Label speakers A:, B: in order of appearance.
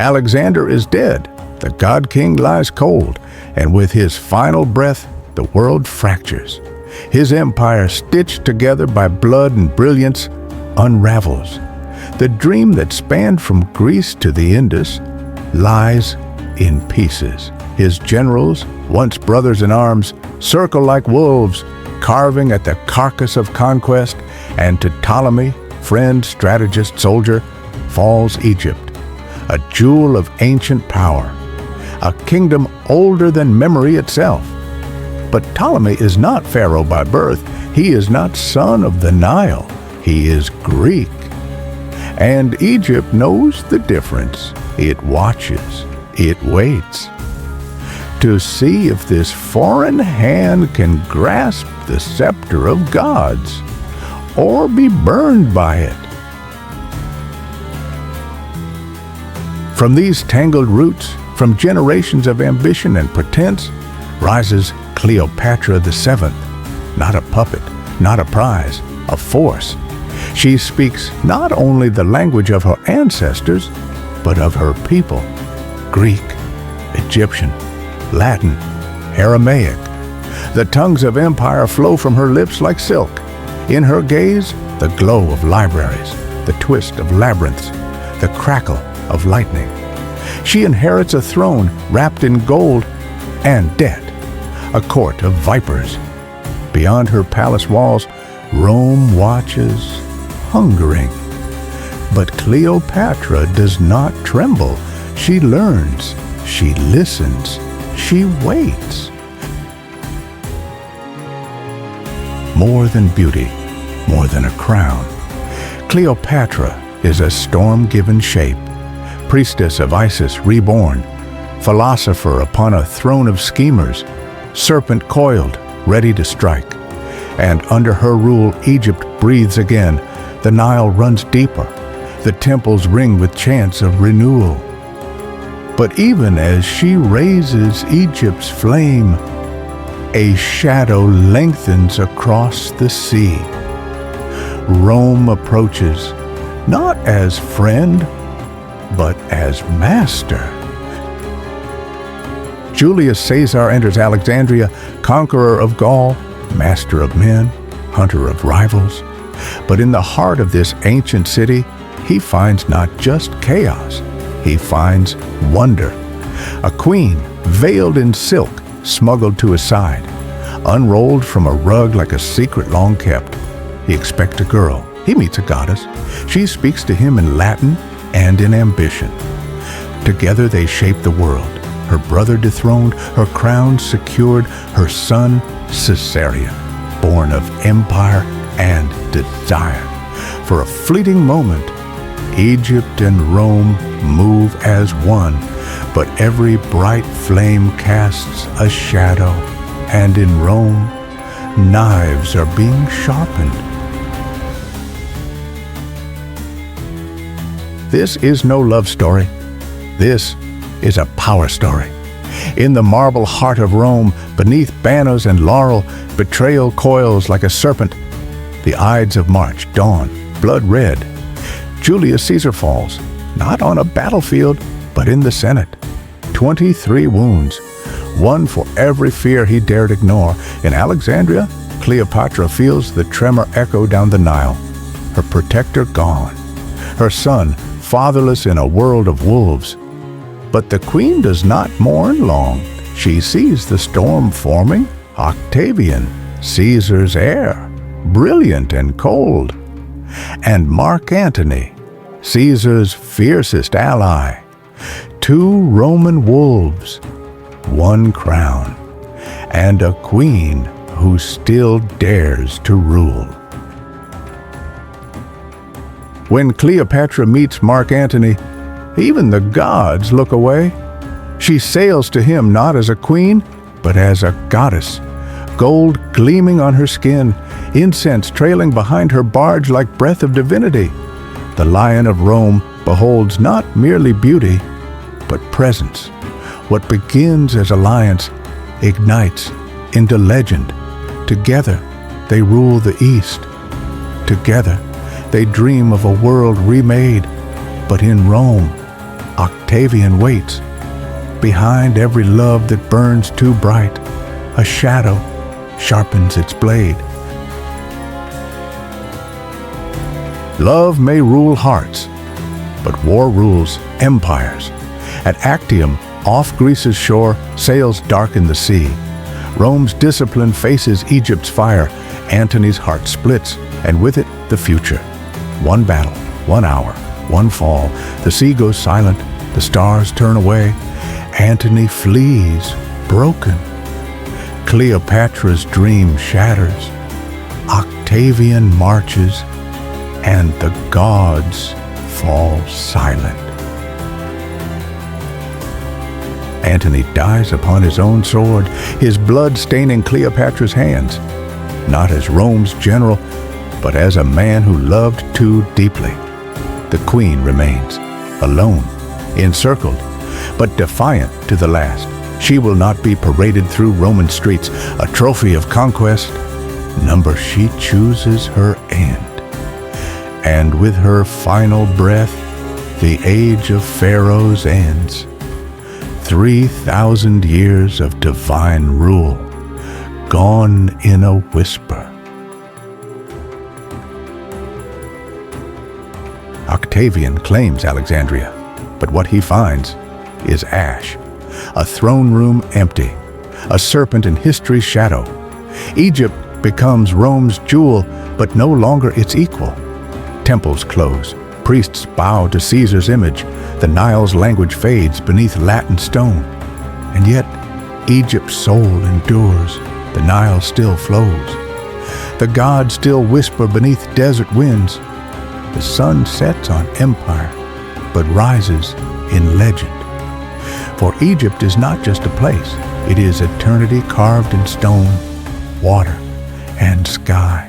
A: Alexander is dead, the god-king lies cold, and with his final breath, the world fractures. His empire, stitched together by blood and brilliance, unravels. The dream that spanned from Greece to the Indus lies in pieces. His generals, once brothers in arms, circle like wolves, carving at the carcass of conquest, and to Ptolemy, friend, strategist, soldier, falls Egypt, a jewel of ancient power, a kingdom older than memory itself. But Ptolemy is not Pharaoh by birth. He is not son of the Nile. He is Greek. And Egypt knows the difference. It watches. It waits to see if this foreign hand can grasp the scepter of gods or be burned by it. From these tangled roots, from generations of ambition and pretense, rises Cleopatra VII, not a puppet, not a prize, a force. She speaks not only the language of her ancestors, but of her people: Greek, Egyptian, Latin, Aramaic. The tongues of empire flow from her lips like silk. In her gaze, the glow of libraries, the twist of labyrinths, the crackle of lightning. She inherits a throne wrapped in gold and debt, a court of vipers. Beyond her palace walls, Rome watches, hungering. But Cleopatra does not tremble. She learns, she listens, she waits. More than beauty, more than a crown, Cleopatra is a storm-given shape, priestess of Isis reborn, philosopher upon a throne of schemers, serpent coiled, ready to strike. And under her rule, Egypt breathes again. The Nile runs deeper. The temples ring with chants of renewal. But even as she raises Egypt's flame, a shadow lengthens across the sea. Rome approaches, not as friend, but as master. Julius Caesar enters Alexandria, conqueror of Gaul, master of men, hunter of rivals. But in the heart of this ancient city, he finds not just chaos, he finds wonder. A queen, veiled in silk, smuggled to his side, unrolled from a rug like a secret long kept. He expects a girl. He meets a goddess. She speaks to him in Latin and in ambition. Together they shape the world. Her brother dethroned, her crown secured, her son Caesarion, born of empire and desire. For a fleeting moment, Egypt and Rome move as one, but every bright flame casts a shadow, and in Rome, knives are being sharpened. This is no love story. This is a power story. In the marble heart of Rome, beneath banners and laurel, betrayal coils like a serpent. The Ides of March dawn, blood red. Julius Caesar falls, not on a battlefield, but in the Senate. 23 wounds, one for every fear he dared ignore. In Alexandria, Cleopatra feels the tremor echo down the Nile. Her protector gone. Her son, fatherless in a world of wolves. But the queen does not mourn long. She sees the storm forming. Octavian, Caesar's heir, brilliant and cold. And Mark Antony, Caesar's fiercest ally. 2 Roman wolves, 1 crown, and a queen who still dares to rule. When Cleopatra meets Mark Antony, even the gods look away. She sails to him not as a queen, but as a goddess, gold gleaming on her skin, incense trailing behind her barge like breath of divinity. The Lion of Rome beholds not merely beauty, but presence. What begins as alliance ignites into legend. Together, they rule the East. Together, they dream of a world remade, but in Rome, Octavian waits. Behind every love that burns too bright, a shadow sharpens its blade. Love may rule hearts, but war rules empires. At Actium, off Greece's shore, sails darken the sea. Rome's discipline faces Egypt's fire. Antony's heart splits, and with it, the future. One battle, 1 hour, one fall. The sea goes silent, the stars turn away. Antony flees, broken. Cleopatra's dream shatters. Octavian marches, and the gods fall silent. Antony dies upon his own sword, his blood staining Cleopatra's hands, not as Rome's general, but as a man who loved too deeply. The queen remains, alone, encircled, but defiant to the last. She will not be paraded through Roman streets, a trophy of conquest. Number, she chooses her end. And with her final breath, the age of pharaohs ends. 3,000 years of divine rule, gone in a whisper. Octavian claims Alexandria, but what he finds is ash, a throne room empty, a serpent in history's shadow. Egypt becomes Rome's jewel, but no longer its equal. Temples close, priests bow to Caesar's image, the Nile's language fades beneath Latin stone. And yet, Egypt's soul endures, the Nile still flows. The gods still whisper beneath desert winds. The sun sets on empire, but rises in legend. For Egypt is not just a place, it is eternity carved in stone, water, and sky.